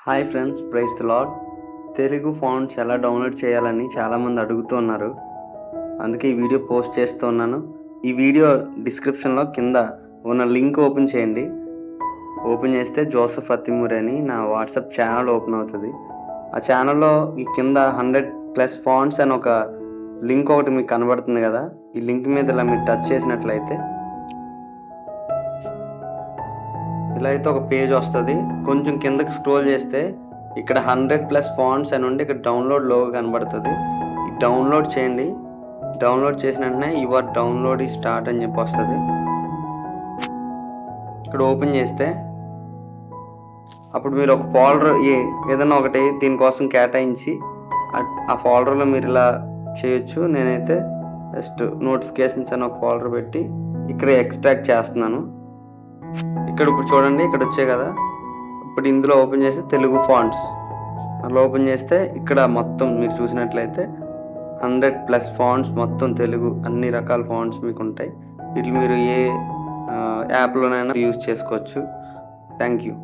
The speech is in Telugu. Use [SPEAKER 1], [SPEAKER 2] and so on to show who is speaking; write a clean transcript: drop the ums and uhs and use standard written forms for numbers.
[SPEAKER 1] Hi friends, praise the lord. Telugu fonts ఎలా డౌన్లోడ్ చేయాలని చాలామంది అడుగుతున్నారు. అందుకే ఈ వీడియో పోస్ట్ చేస్తున్నాను. ఈ వీడియో డిస్క్రిప్షన్లో కింద ఉన్న లింక్ ఓపెన్ చేయండి. ఓపెన్ చేస్తే జోసెఫ్ అత్తిమూరి అని నా వాట్సాప్ ఛానల్ ఓపెన్ అవుతుంది. ఆ ఛానల్లో ఈ కింద 100+ ఫాంట్స్ అని ఒక లింక్ ఒకటి మీకు కనబడుతుంది కదా. ఈ లింక్ మీద ఇలా మీరు టచ్ చేసినట్లయితే ఇలా అయితే ఒక పేజ్ వస్తుంది. కొంచెం కిందకి స్క్రోల్ చేస్తే ఇక్కడ 100+ ఫాంట్స్ అని ఉండి ఇక్కడ డౌన్లోడ్ లోగో కనబడుతుంది. ఈ డౌన్లోడ్ చేయండి. డౌన్లోడ్ చేసిన వెంటనే యువర్ డౌన్లోడ్ ఈ స్టార్ట్ అని చెప్పి వస్తుంది. ఇక్కడ ఓపెన్ చేస్తే అప్పుడు మీరు ఒక ఫోల్డర్ ఏదైనా ఒకటి దీనికోసం కేటాయించి ఆ ఫోల్డర్లో మీరు ఇలా చేయొచ్చు. నేనైతే జస్ట్ నోటిఫికేషన్స్ అని ఒక ఫోల్డర్ పెట్టి ఇక్కడ ఎక్స్ట్రాక్ట్ చేస్తున్నాను. ఇక్కడ ఇప్పుడు చూడండి, ఇక్కడ వచ్చాయి కదా. ఇప్పుడు ఇందులో ఓపెన్ చేస్తే తెలుగు ఫాంట్స్ అలా ఓపెన్ చేస్తే ఇక్కడ మొత్తం మీరు చూసినట్లయితే 100+ ఫాంట్స్ మొత్తం తెలుగు అన్ని రకాల ఫాంట్స్ మీకు ఉంటాయి. వీటిని మీరు ఏ యాప్లోనైనా యూజ్ చేసుకోవచ్చు. Thank you.